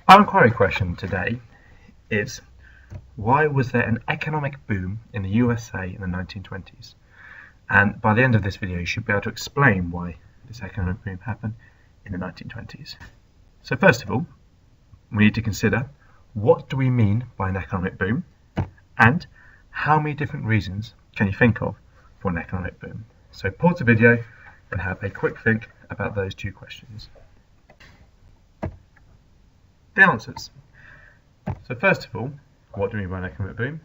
Our inquiry question today is, why was there an economic boom in the USA in the 1920s? And by the end of this video, you should be able to explain why this economic boom happened in the 1920s. So first of all, we need to consider, what do we mean by an economic boom? And how many different reasons can you think of for an economic boom? So pause the video and have a quick think about those two questions. The answers. So first of all, what do we mean by an economic boom?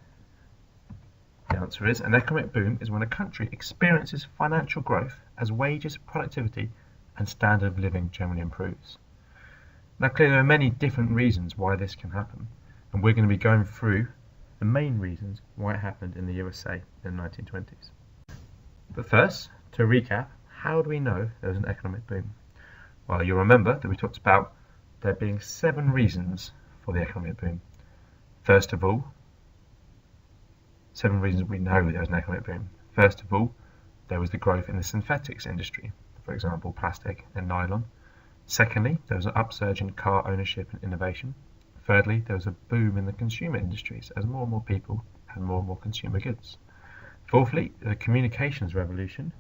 The answer is, an economic boom is when a country experiences financial growth as wages, productivity and standard of living generally improves. Now clearly there are many different reasons why this can happen, and we're going to be going through the main reasons why it happened in the USA in the 1920s. But first, to recap, how do we know there was an economic boom? Well, you'll remember that we talked about there being 7 reasons for the economic boom. First of all, 7 reasons we know there was an economic boom. First of all, there was the growth in the synthetics industry, for example, plastic and nylon. Secondly, there was an upsurge in car ownership and innovation. Thirdly, there was a boom in the consumer industries as more and more people had more and more consumer goods. Fourthly, the communications revolution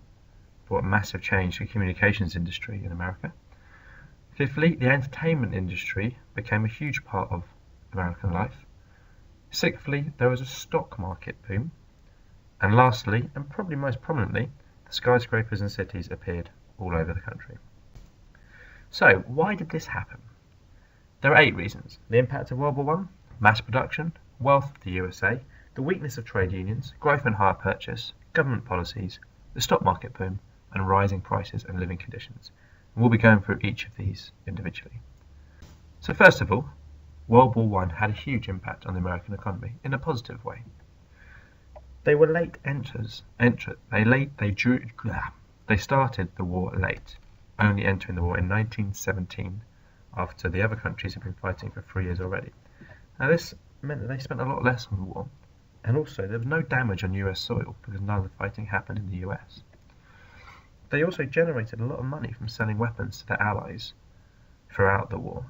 brought a massive change to the communications industry in America. Fifthly, the entertainment industry became a huge part of American life. Sixthly, there was a stock market boom. And lastly, and probably most prominently, the skyscrapers in cities appeared all over the country. So, why did this happen? There are 8 reasons: the impact of World War I, mass production, wealth of the USA, the weakness of trade unions, growth in hire purchase, government policies, the stock market boom, and rising prices and living conditions. And we'll be going through each of these individually. So first of all, World War I had a huge impact on the American economy in a positive way. They were late enters. They started the war late, only entering the war in 1917, after the other countries had been fighting for 3 years already. Now this meant that they spent a lot less on the war, and also there was no damage on US soil because none of the fighting happened in the US. They also generated a lot of money from selling weapons to their allies throughout the war,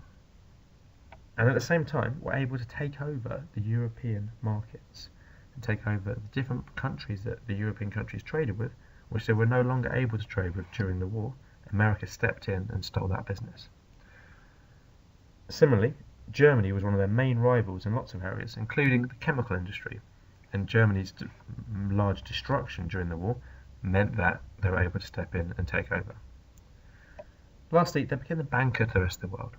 and at the same time were able to take over the European markets and take over the different countries that the European countries traded with, which they were no longer able to trade with during the war. America stepped in and stole that business. Similarly, Germany was one of their main rivals in lots of areas, including the chemical industry, and Germany's large destruction during the war meant that they were able to step in and take over. Lastly, they became the banker to the rest of the world.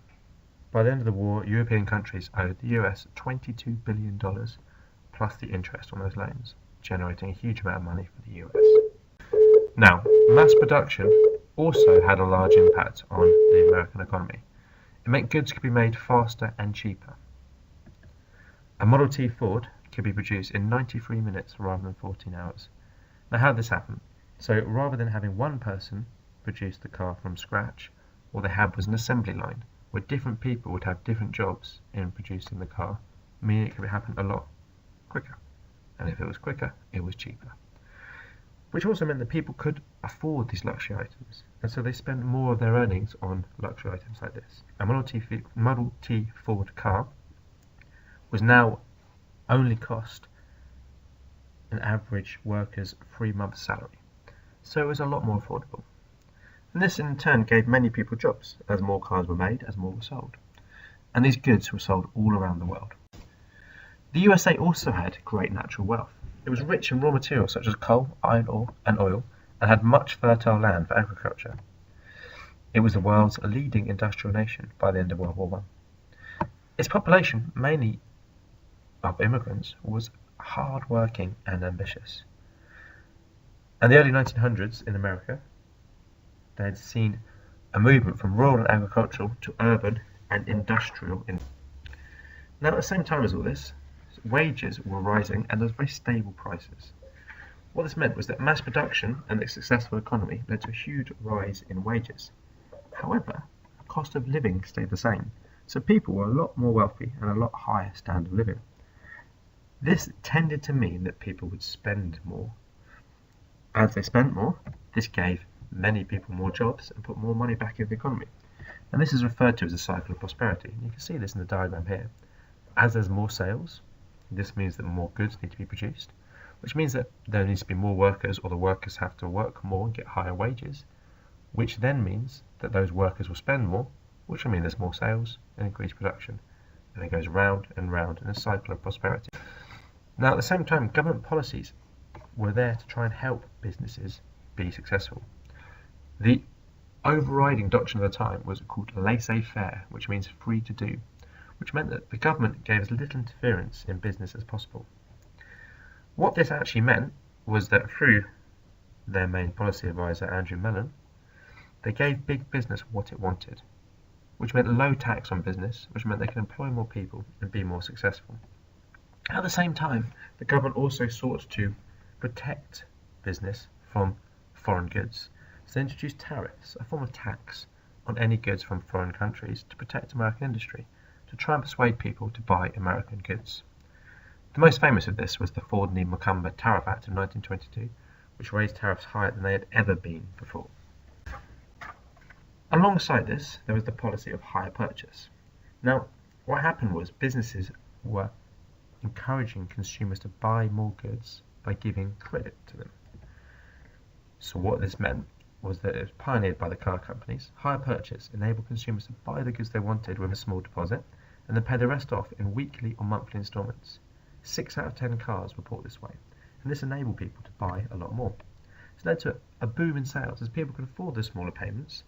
By the end of the war, European countries owed the US $22 billion plus the interest on those loans, generating a huge amount of money for the US. Now, mass production also had a large impact on the American economy. It meant goods could be made faster and cheaper. A Model T Ford could be produced in 93 minutes rather than 14 hours. Now how did this happen? So rather than having one person produce the car from scratch, all they had was an assembly line where different people would have different jobs in producing the car, meaning it could happen a lot quicker. And if it was quicker, it was cheaper. Which also meant that people could afford these luxury items, and so they spent more of their earnings on luxury items like this. A Model T Ford car was now only cost an average worker's 3-month salary, so it was a lot more affordable. And this in turn gave many people jobs, as more cars were made, as more were sold. And these goods were sold all around the world. The USA also had great natural wealth. It was rich in raw materials such as coal, iron ore, and oil, and had much fertile land for agriculture. It was the world's leading industrial nation by the end of World War I. Its population, mainly of immigrants, was hard-working and ambitious. In the early 1900s in America, they had seen a movement from rural and agricultural to urban and industrial. Now at the same time as all this, wages were rising and there was very stable prices. What this meant was that mass production and the successful economy led to a huge rise in wages. However, the cost of living stayed the same, so people were a lot more wealthy and a lot higher standard of living. This tended to mean that people would spend more. As they spent more, this gave many people more jobs and put more money back in the economy. And this is referred to as a cycle of prosperity. And you can see this in the diagram here. As there's more sales, this means that more goods need to be produced, which means that there needs to be more workers, or the workers have to work more and get higher wages, which then means that those workers will spend more, which will mean there's more sales and increased production. And it goes round and round in a cycle of prosperity. Now, at the same time, government policies were there to try and help businesses be successful. The overriding doctrine of the time was called laissez-faire, which means free to do, which meant that the government gave as little interference in business as possible. What this actually meant was that through their main policy advisor, Andrew Mellon, they gave big business what it wanted, which meant low tax on business, which meant they could employ more people and be more successful. At the same time, the government also sought to protect business from foreign goods. So they introduced tariffs, a form of tax, on any goods from foreign countries to protect American industry, to try and persuade people to buy American goods. The most famous of this was the Ford-Macomber Tariff Act of 1922, which raised tariffs higher than they had ever been before. Alongside this, there was the policy of hire purchase. Now, what happened was businesses were encouraging consumers to buy more goods by giving credit to them. So what this meant was that it was pioneered by the car companies. Hire purchase enabled consumers to buy the goods they wanted with a small deposit and then pay the rest off in weekly or monthly installments. 6 out of 10 cars were bought this way, and this enabled people to buy a lot more. It led to a boom in sales as people could afford the smaller payments,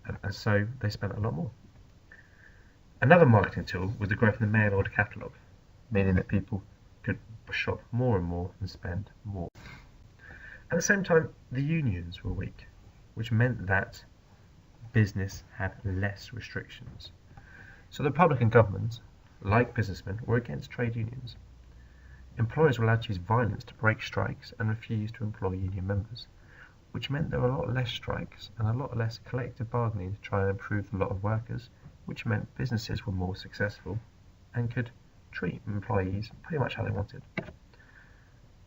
and so they spent a lot more. Another marketing tool was the growth in the mail order catalogue, meaning that people could shop more and more and spend more. At the same time, the unions were weak, which meant that business had less restrictions. So the Republican government, like businessmen, were against trade unions. Employers were allowed to use violence to break strikes and refuse to employ union members, which meant there were a lot less strikes and a lot less collective bargaining to try and improve the lot of workers, which meant businesses were more successful and could treat employees pretty much how they wanted.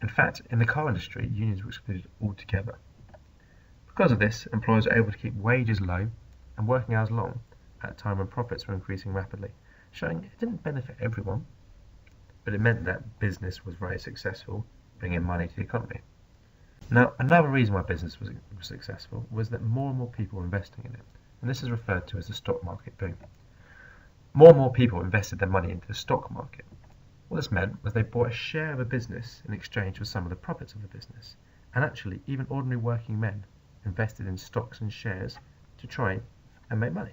In fact, in the car industry, unions were excluded altogether. Because of this, employers were able to keep wages low and working hours long at a time when profits were increasing rapidly, showing it didn't benefit everyone, but it meant that business was very successful, bringing money to the economy. Now, another reason why business was successful was that more and more people were investing in it, and this is referred to as the stock market boom. More and more people invested their money into the stock market. What this meant was they bought a share of a business in exchange for some of the profits of the business, and actually even ordinary working men invested in stocks and shares to try and make money.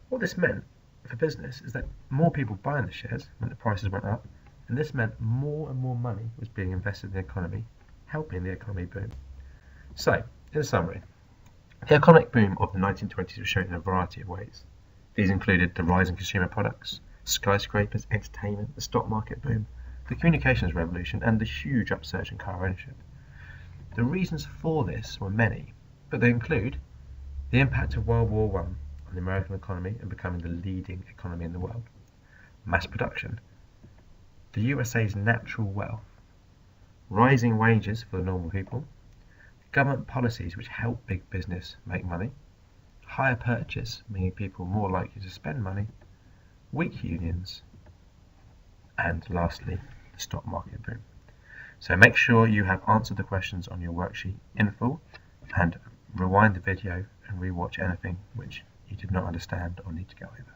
What this meant for business is that more people buying the shares meant the prices went up, and this meant more and more money was being invested in the economy, helping the economy boom. So, in summary, the economic boom of the 1920s was shown in a variety of ways. These included the rise in consumer products, skyscrapers, entertainment, the stock market boom, the communications revolution, and the huge upsurge in car ownership. The reasons for this were many, but they include the impact of World War I on the American economy and becoming the leading economy in the world, mass production, the USA's natural wealth, rising wages for the normal people, government policies which help big business make money, higher purchase, meaning people more likely to spend money, weak unions, and lastly, the stock market boom. So make sure you have answered the questions on your worksheet in full, and rewind the video and rewatch anything which you did not understand or need to go over.